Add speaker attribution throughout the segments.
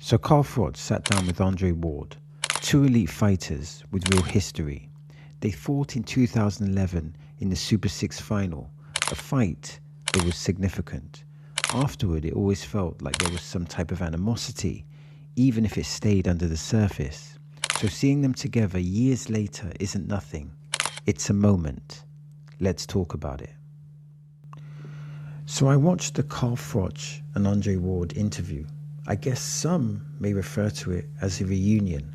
Speaker 1: So Carl Froch sat down with Andre Ward, two elite fighters with real history. They fought in 2011 in the Super 6 final, a fight that was significant. Afterward, it always felt like there was some type of animosity, even if it stayed under the surface. So seeing them together years later isn't nothing. It's a moment. Let's talk about it. So I watched the Carl Froch and Andre Ward interview. I guess some may refer to it as a reunion.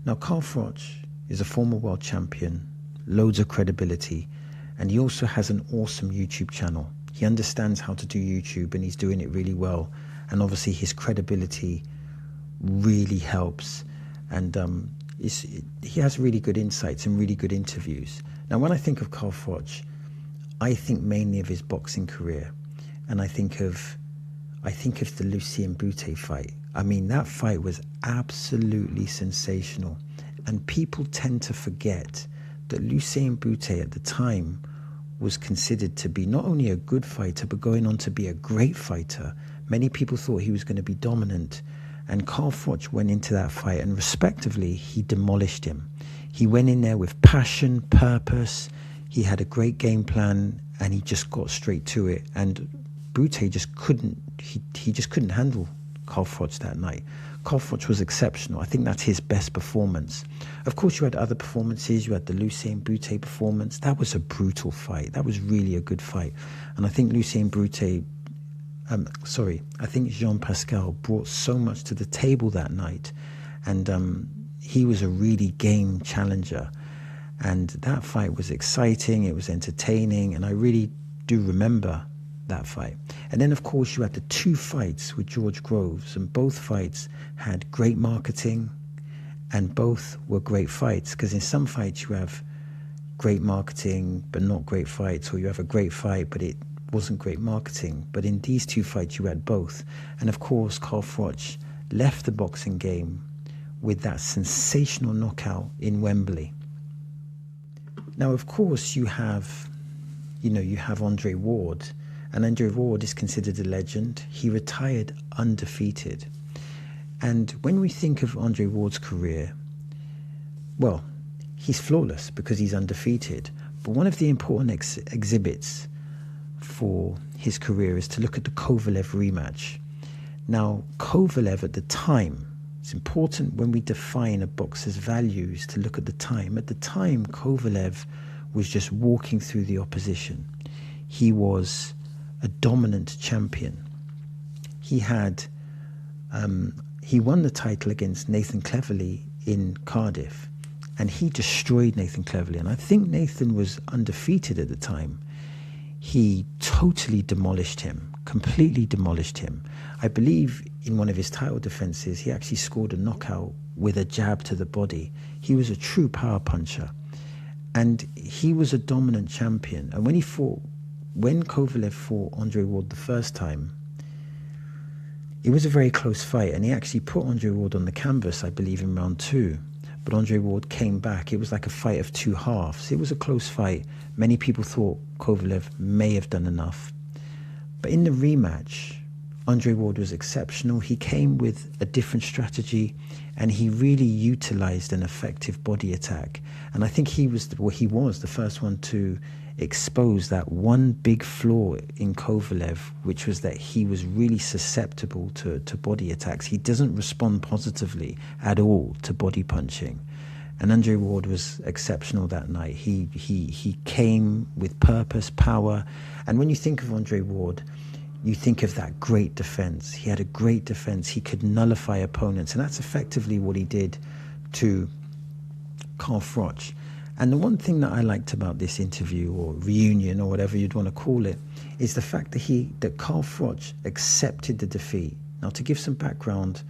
Speaker 1: Now, Carl Froch is a former world champion, loads of credibility, and he also has an awesome YouTube channel. He understands how to do YouTube and he's doing it really well. And obviously his credibility really helps. And he has really good insights and really good interviews. Now, when I think of Carl Froch, I think mainly of his boxing career. And I think of the Lucien Boutte fight. I mean, that fight was absolutely sensational. And people tend to forget that Lucien Boutte at the time was considered to be not only a good fighter, but going on to be a great fighter. Many people thought he was going to be dominant. And Carl Froch went into that fight and respectively, he demolished him. He went in there with passion, purpose. He had a great game plan and he just got straight to it. And Boutte just couldn't, he just couldn't handle Carl Froch that night. Carl Froch was exceptional. I think that's his best performance. Of course, you had other performances. You had the Lucien Boutte performance. That was a brutal fight. That was really a good fight. And I think Lucien Boutte, I think Jean-Pascal brought so much to the table that night. And he was a really game challenger. And that fight was exciting. It was entertaining. And I really do remember that fight. And then, of course, you had the two fights with George Groves, and both fights had great marketing and both were great fights, because in some fights you have great marketing but not great fights, or you have a great fight but it wasn't great marketing. But in these two fights you had both. And of course, Carl Froch left the boxing game with that sensational knockout in Wembley. Now, of course, you have Andre Ward. And Andre Ward is considered a legend. He retired undefeated. And when we think of Andre Ward's career, well, he's flawless because he's undefeated. But one of the important exhibits for his career is to look at the Kovalev rematch. Now, Kovalev at the time, it's important when we define a boxer's values to look at the time. At the time, Kovalev was just walking through the opposition. He was a dominant champion. He won the title against Nathan Cleverly in Cardiff, and he destroyed Nathan Cleverly. And I think Nathan was undefeated at the time. He totally demolished him, completely demolished him. I believe in one of his title defenses, he actually scored a knockout with a jab to the body. He was a true power puncher, and he was a dominant champion. And when Kovalev fought Andre Ward the first time, it was a very close fight, and he actually put Andre Ward on the canvas, I believe, in round 2. But Andre Ward came back. It was like a fight of two halves. It was a close fight. Many people thought Kovalev may have done enough. But in the rematch, Andre Ward was exceptional. He came with a different strategy, and he really utilized an effective body attack. And I think he was the first one to expose that one big flaw in Kovalev, which was that he was really susceptible to body attacks. He doesn't respond positively at all to body punching. And Andre Ward was exceptional that night. He came with purpose, power. And when you think of Andre Ward, you think of that great defense. He had a great defense. He could nullify opponents. And that's effectively what he did to Carl Froch. And the one thing that I liked about this interview, or reunion, or whatever you'd want to call it, is the fact that Carl Froch accepted the defeat. Now, to give some background,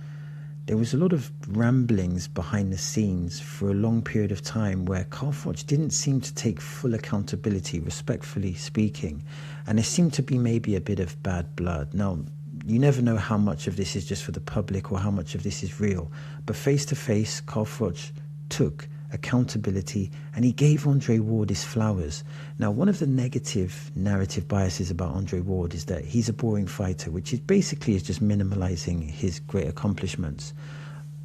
Speaker 1: there was a lot of ramblings behind the scenes for a long period of time where Carl Froch didn't seem to take full accountability, respectfully speaking. And there seemed to be maybe a bit of bad blood. Now, you never know how much of this is just for the public or how much of this is real. But face to face, Carl Froch took accountability, and he gave Andre Ward his flowers. Now, one of the negative narrative biases about Andre Ward is that he's a boring fighter, which is basically just minimalizing his great accomplishments.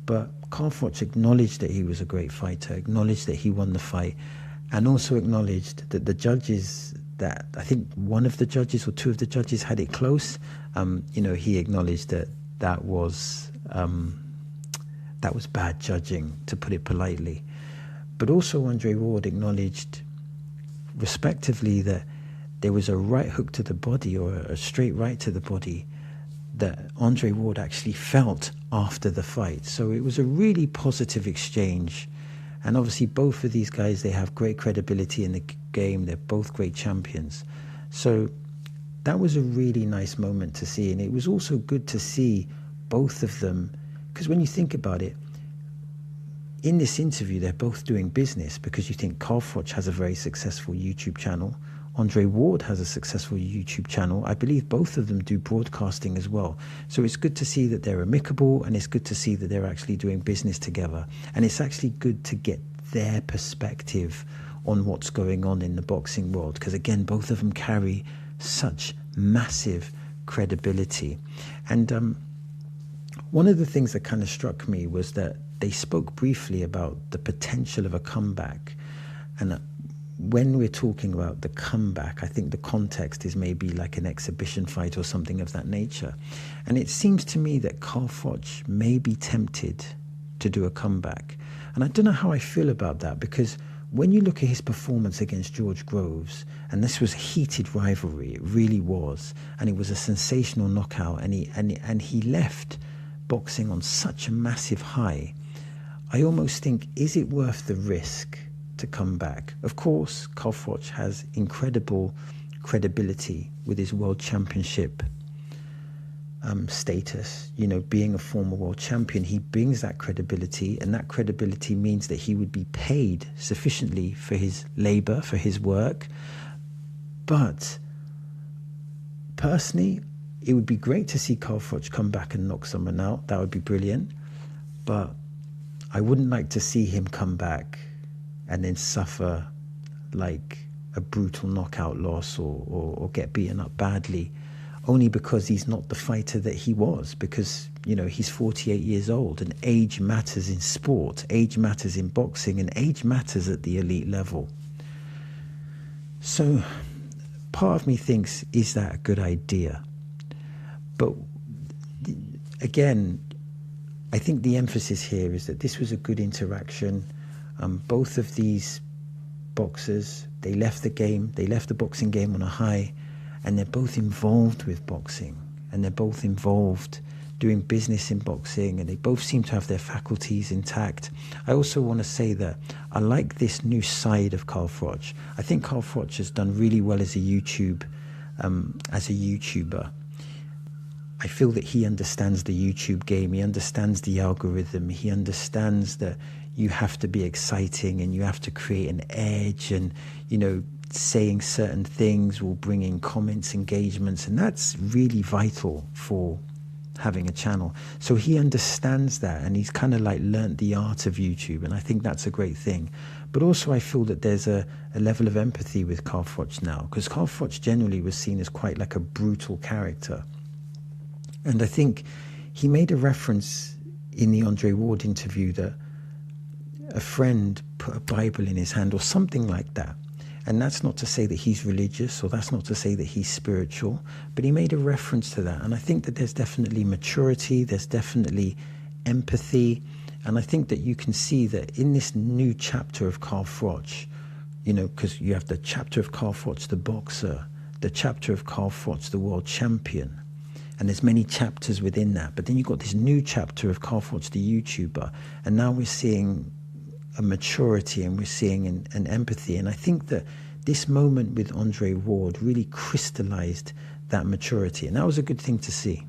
Speaker 1: But Carl Froch acknowledged that he was a great fighter, acknowledged that he won the fight, and also acknowledged that the judges, that I think one of the judges or two of the judges had it close. He acknowledged that that was bad judging, to put it politely. But also Andre Ward acknowledged respectively that there was a right hook to the body, or a straight right to the body, that Andre Ward actually felt after the fight. So it was a really positive exchange. And obviously both of these guys, they have great credibility in the game. They're both great champions. So that was a really nice moment to see. And it was also good to see both of them, because when you think about it, in this interview, they're both doing business, because you think Carl Froch has a very successful YouTube channel. Andre Ward has a successful YouTube channel. I believe both of them do broadcasting as well. So it's good to see that they're amicable, and it's good to see that they're actually doing business together. And it's actually good to get their perspective on what's going on in the boxing world, because again, both of them carry such massive credibility. And one of the things that kind of struck me was that they spoke briefly about the potential of a comeback. And when we're talking about the comeback, I think the context is maybe like an exhibition fight or something of that nature. And it seems to me that Carl Froch may be tempted to do a comeback. And I don't know how I feel about that, because when you look at his performance against George Groves, and this was a heated rivalry, it really was, and it was a sensational knockout, and he left boxing on such a massive high, I almost think, is it worth the risk to come back? Of course, Carl Froch has incredible credibility with his world championship status. Being a former world champion, he brings that credibility, and that credibility means that he would be paid sufficiently for his labor, for his work. But personally, it would be great to see Carl Froch come back and knock someone out. That would be brilliant. But I wouldn't like to see him come back and then suffer like a brutal knockout loss, or get beaten up badly, only because he's not the fighter that he was. Because, he's 48 years old, and age matters in sport, age matters in boxing, and age matters at the elite level. So part of me thinks, is that a good idea? But again, I think the emphasis here is that this was a good interaction. Both of these boxers, they left the boxing game on a high, and they're both involved with boxing, and they're both involved doing business in boxing, and they both seem to have their faculties intact. I also want to say that I like this new side of Carl Froch. I think Carl Froch has done really well as a YouTuber. I feel that he understands the YouTube game. He understands the algorithm. He understands that you have to be exciting, and you have to create an edge, and, saying certain things will bring in comments, engagements, and that's really vital for having a channel. So he understands that, and he's kind of like learnt the art of YouTube, and I think that's a great thing. But also I feel that there's a level of empathy with Carl Froch now, because Carl Froch generally was seen as quite like a brutal character. And I think he made a reference in the Andre Ward interview that a friend put a Bible in his hand or something like that. And that's not to say that he's religious, or that's not to say that he's spiritual, but he made a reference to that. And I think that there's definitely maturity, there's definitely empathy. And I think that you can see that in this new chapter of Carl Froch, because you have the chapter of Carl Froch, the boxer, the chapter of Carl Froch, the world champion. And there's many chapters within that. But then you've got this new chapter of Carl Froch, the YouTuber. And now we're seeing a maturity, and we're seeing an empathy. And I think that this moment with Andre Ward really crystallized that maturity. And that was a good thing to see.